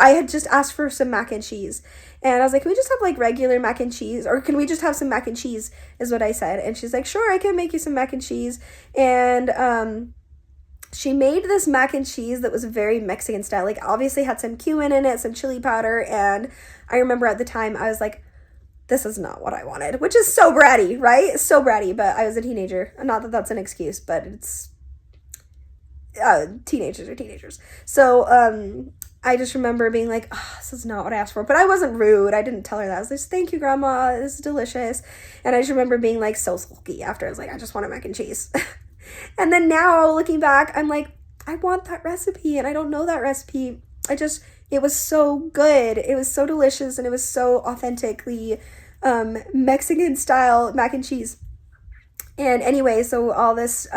I had just asked for some mac and cheese. And I was like, can we just have like regular mac and cheese? Or can we just have some mac and cheese, is what I said. And she's like, sure, I can make you some mac and cheese. And she made this mac and cheese that was very Mexican style. Like, obviously had some cumin in it, some chili powder. And I remember at the time I was like, this is not what I wanted. Which is so bratty, right? So bratty. But I was a teenager. Not that that's an excuse, but it's... teenagers are teenagers. So, I just remember being like, oh, this is not what I asked for. But I wasn't rude. I didn't tell her that. I was like, thank you, Grandma. This is delicious. And I just remember being like so sulky after. I was like, I just want a mac and cheese. And then now looking back, I'm like, I want that recipe and I don't know that recipe. It was so good. It was so delicious and it was so authentically Mexican style mac and cheese. And anyway, so all this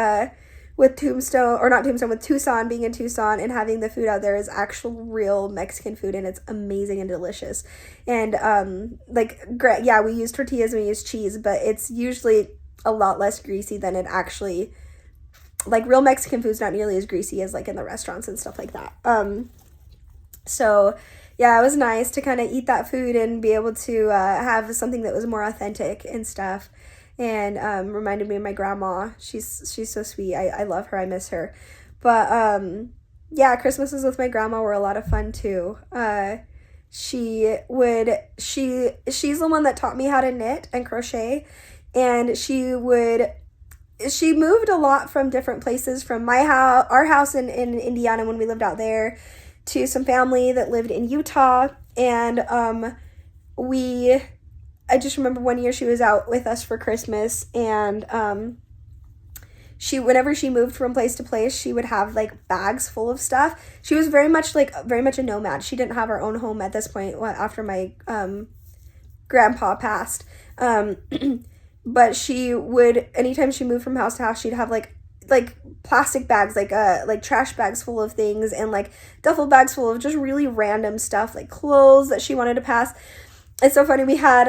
with Tucson being in Tucson and having the food out there is actual real Mexican food, and it's amazing and delicious. And we use tortillas and we use cheese, but it's usually a lot less greasy than it actually, like real Mexican food's not nearly as greasy as like in the restaurants and stuff like that. So yeah, it was nice to kind of eat that food and be able to have something that was more authentic and stuff. And reminded me of my grandma. She's so sweet. I love her. I miss her. But yeah, Christmases with my grandma were a lot of fun too. She's the one that taught me how to knit and crochet, and she moved a lot from different places, from our house in Indiana when we lived out there, to some family that lived in Utah. And I just remember one year she was out with us for Christmas, and whenever she moved from place to place, she would have like bags full of stuff. She was very much a nomad. She didn't have her own home at this point after my grandpa passed. But she would, anytime she moved from house to house, she'd have like plastic bags, like trash bags full of things, and like duffel bags full of just really random stuff, like clothes that she wanted to pass. It's so funny. We had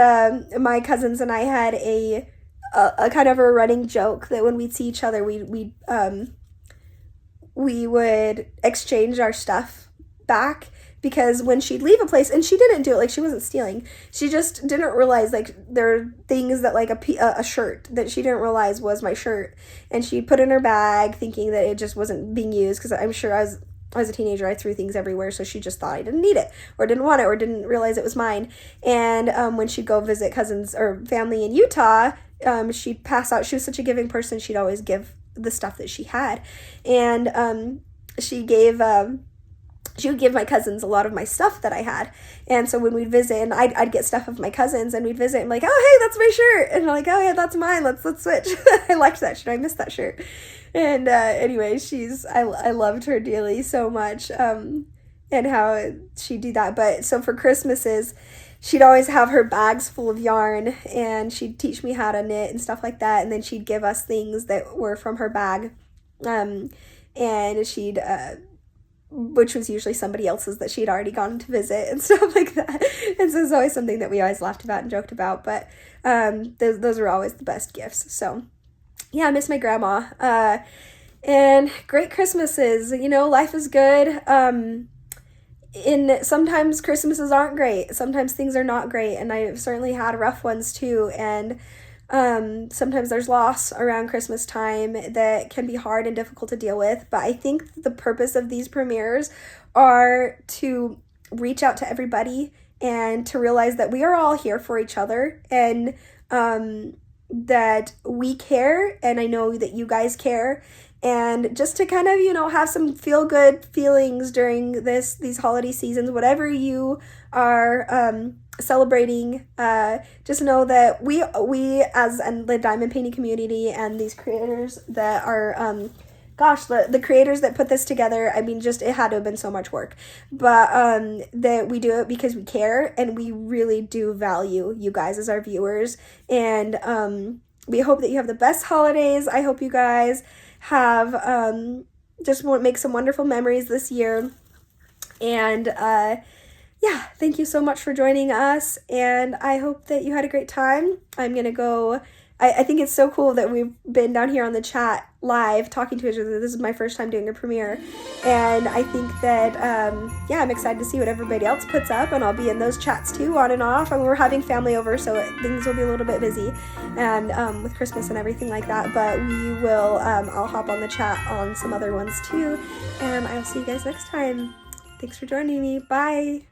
my cousins and I had a kind of a running joke that when we'd see each other, we would exchange our stuff back, because when she'd leave a place, and she didn't do it, like she wasn't stealing, she just didn't realize like there are things that like a shirt that she didn't realize was my shirt, and she put in her bag thinking that it just wasn't being used, because I'm sure as a teenager, I threw things everywhere, so she just thought I didn't need it, or didn't want it, or didn't realize it was mine. And when she'd go visit cousins or family in Utah, she'd pass out. She was such a giving person, she'd always give the stuff that she had. And she would give my cousins a lot of my stuff that I had. And so when we'd visit, and I'd get stuff of my cousins, and we'd visit, and like, oh, hey, that's my shirt. And I'm like, oh, yeah, that's mine. Let's switch. I liked that shirt. I missed that shirt. And anyway, I loved her dearly so much, and how she'd do that. But so for Christmases, she'd always have her bags full of yarn, and she'd teach me how to knit and stuff like that. And then she'd give us things that were from her bag, and she'd which was usually somebody else's that she'd already gone to visit and stuff like that. And so it's always something that we always laughed about and joked about. But those were always the best gifts. So yeah, I miss my grandma. And great Christmases. You know, life is good. Sometimes Christmases aren't great. Sometimes things are not great. And I've certainly had rough ones too. And sometimes there's loss around Christmas time that can be hard and difficult to deal with. But I think the purpose of these premieres are to reach out to everybody and to realize that we are all here for each other, and that we care, and I know that you guys care, and just to kind of, you know, have some feel good feelings during these holiday seasons, whatever you are celebrating. Just know that we as the diamond painting community and these creators that are the creators that put this together, I mean, just it had to have been so much work, but that we do it because we care, and we really do value you guys as our viewers. And we hope that you have the best holidays. I hope you guys have just make some wonderful memories this year. And yeah, thank you so much for joining us, and I hope that you had a great time. I'm gonna go. I think it's so cool that we've been down here on the chat live talking to each other. This is my first time doing a premiere, and I think that yeah, I'm excited to see what everybody else puts up, and I'll be in those chats too, on and off. And we're having family over, so things will be a little bit busy, and with Christmas and everything like that. But we will. I'll hop on the chat on some other ones too, and I'll see you guys next time. Thanks for joining me. Bye.